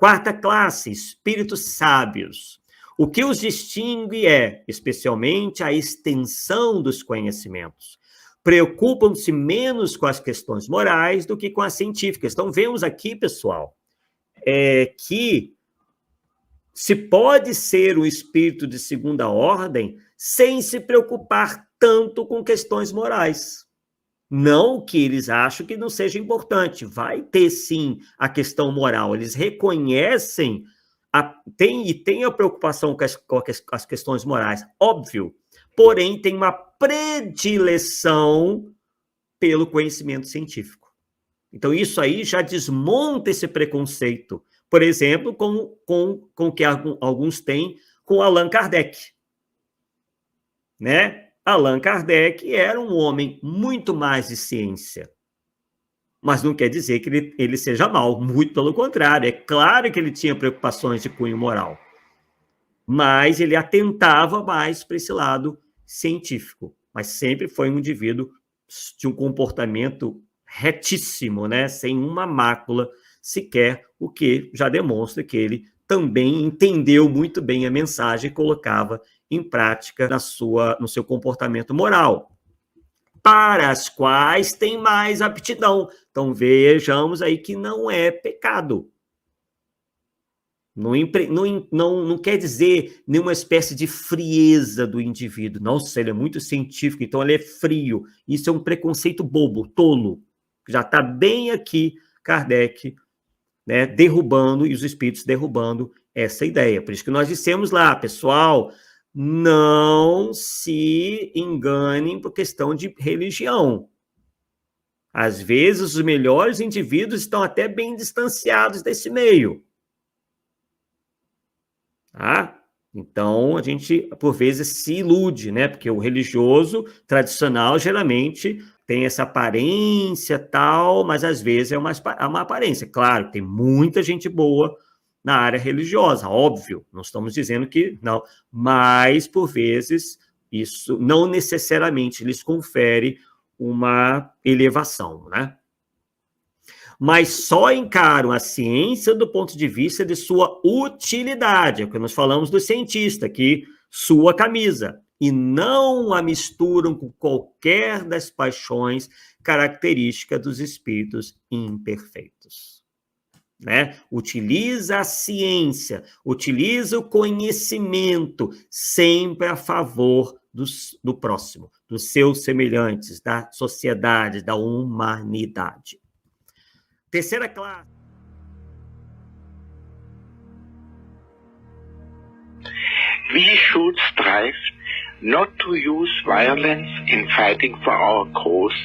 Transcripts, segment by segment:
Quarta classe, espíritos sábios. O que os distingue é, especialmente, a extensão dos conhecimentos. Preocupam-se menos com as questões morais do que com as científicas. Então, vemos aqui, pessoal, que se pode ser um espírito de segunda ordem sem se preocupar tanto com questões morais. Não que eles acham que não seja importante, vai ter sim a questão moral, eles reconhecem, tem a preocupação com as questões morais, óbvio, porém tem uma predileção pelo conhecimento científico. Então isso aí já desmonta esse preconceito, por exemplo, com que alguns têm com Allan Kardec, né? Allan Kardec era um homem muito mais de ciência, mas não quer dizer que ele seja mau, muito pelo contrário. É claro que ele tinha preocupações de cunho moral, mas ele atentava mais para esse lado científico, mas sempre foi um indivíduo de um comportamento retíssimo, né? Sem uma mácula sequer, o que já demonstra que ele também entendeu muito bem a mensagem e colocava em prática no seu comportamento moral, para as quais tem mais aptidão. Então, vejamos aí que não é pecado. Não quer dizer nenhuma espécie de frieza do indivíduo. Nossa, ele é muito científico, então ele é frio. Isso é um preconceito bobo, tolo. Já está bem aqui Kardec, né, derrubando, e os espíritos derrubando essa ideia. Por isso que nós dissemos lá, pessoal, não se enganem por questão de religião. Às vezes, os melhores indivíduos estão até bem distanciados desse meio. Tá? Então, a gente, por vezes, se ilude, né? Porque o religioso tradicional, geralmente, tem essa aparência tal, mas, às vezes, é uma aparência. Claro, tem muita gente boa na área religiosa, óbvio, não estamos dizendo que não, mas, por vezes, isso não necessariamente lhes confere uma elevação, né? Mas só encaram a ciência do ponto de vista de sua utilidade, é o que nós falamos do cientista, que sua camisa, e não a misturam com qualquer das paixões características dos espíritos imperfeitos. Né? Utiliza a ciência, utiliza o conhecimento sempre a favor do próximo, dos seus semelhantes, da sociedade, da humanidade. Terceira classe. We should strive not to use violence in fighting for our cause,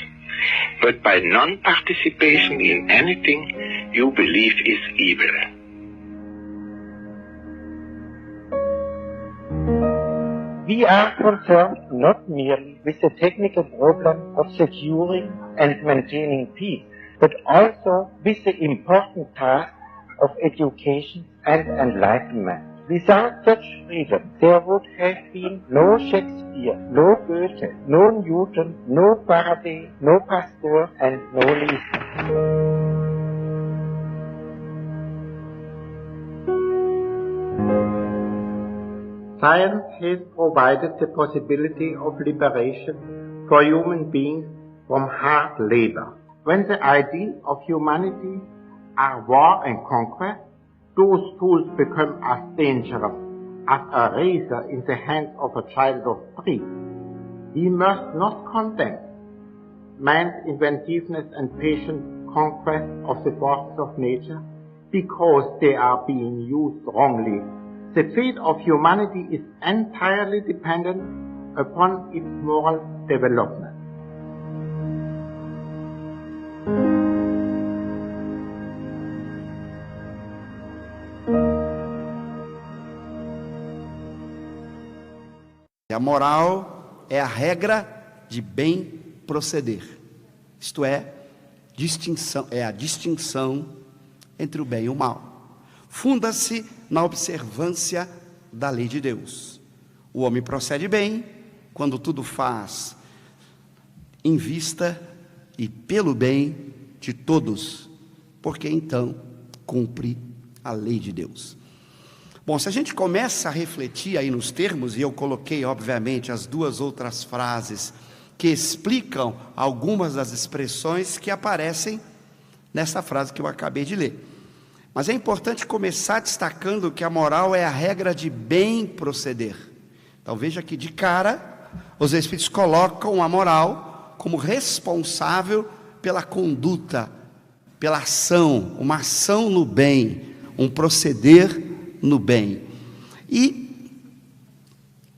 but by non-participation in anything you believe is evil. We are concerned not merely with the technical problem of securing and maintaining peace, but also with the important task of education and enlightenment. Without such freedom, there would have been no Shakespeare, no Goethe, no Newton, no Faraday, no Pasteur, and no Lisa. Science has provided the possibility of liberation for human beings from hard labor. When the ideals of humanity are war and conquest, those tools become as dangerous as a razor in the hands of a child of 3. We must not condemn man's inventiveness and patient conquest of the forces of nature because they are being used wrongly. The fate of humanity is entirely dependent upon its moral development. A moral é a regra de bem proceder. Isto é, a distinção entre o bem e o mal. Funda-se na observância da lei de Deus. O homem procede bem quando tudo faz em vista e pelo bem de todos, porque então cumpre a lei de Deus. Bom, se a gente começa a refletir aí nos termos, e eu coloquei, obviamente, as duas outras frases que explicam algumas das expressões que aparecem nessa frase que eu acabei de ler. Mas é importante começar destacando que a moral é a regra de bem proceder. Então veja que de cara, os Espíritos colocam a moral como responsável pela conduta, pela ação, uma ação no bem, um proceder no bem. E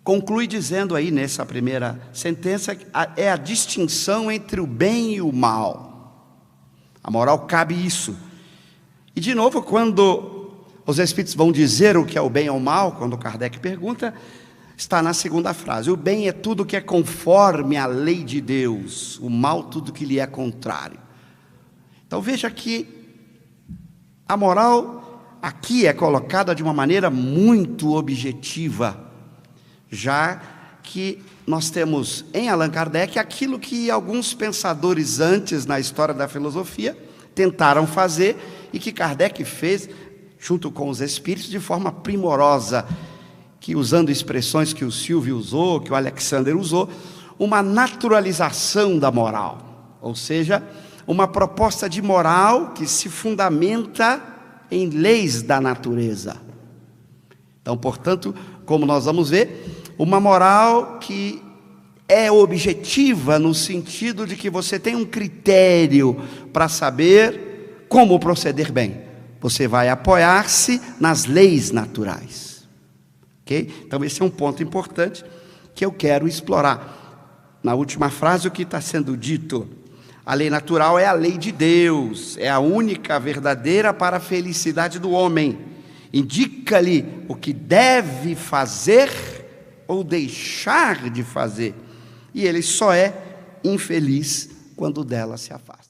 conclui dizendo aí nessa primeira sentença, é a distinção entre o bem e o mal. A moral cabe isso. E de novo, quando os Espíritos vão dizer o que é o bem ou o mal, quando Kardec pergunta, está na segunda frase: o bem é tudo que é conforme a lei de Deus, o mal tudo que lhe é contrário. Então veja que a moral aqui é colocada de uma maneira muito objetiva, já que nós temos em Allan Kardec aquilo que alguns pensadores antes na história da filosofia tentaram fazer e que Kardec fez junto com os Espíritos de forma primorosa, que usando expressões que o Silvio usou, que o Alexander usou, uma naturalização da moral, ou seja, uma proposta de moral que se fundamenta em leis da natureza. Então, portanto, como nós vamos ver, uma moral que é objetiva no sentido de que você tem um critério para saber como proceder bem. Você vai apoiar-se nas leis naturais. Ok? Então esse é um ponto importante que eu quero explorar. Na última frase, o que está sendo dito? A lei natural é a lei de Deus, é a única verdadeira para a felicidade do homem. Indica-lhe o que deve fazer ou deixar de fazer. E ele só é infeliz quando dela se afasta.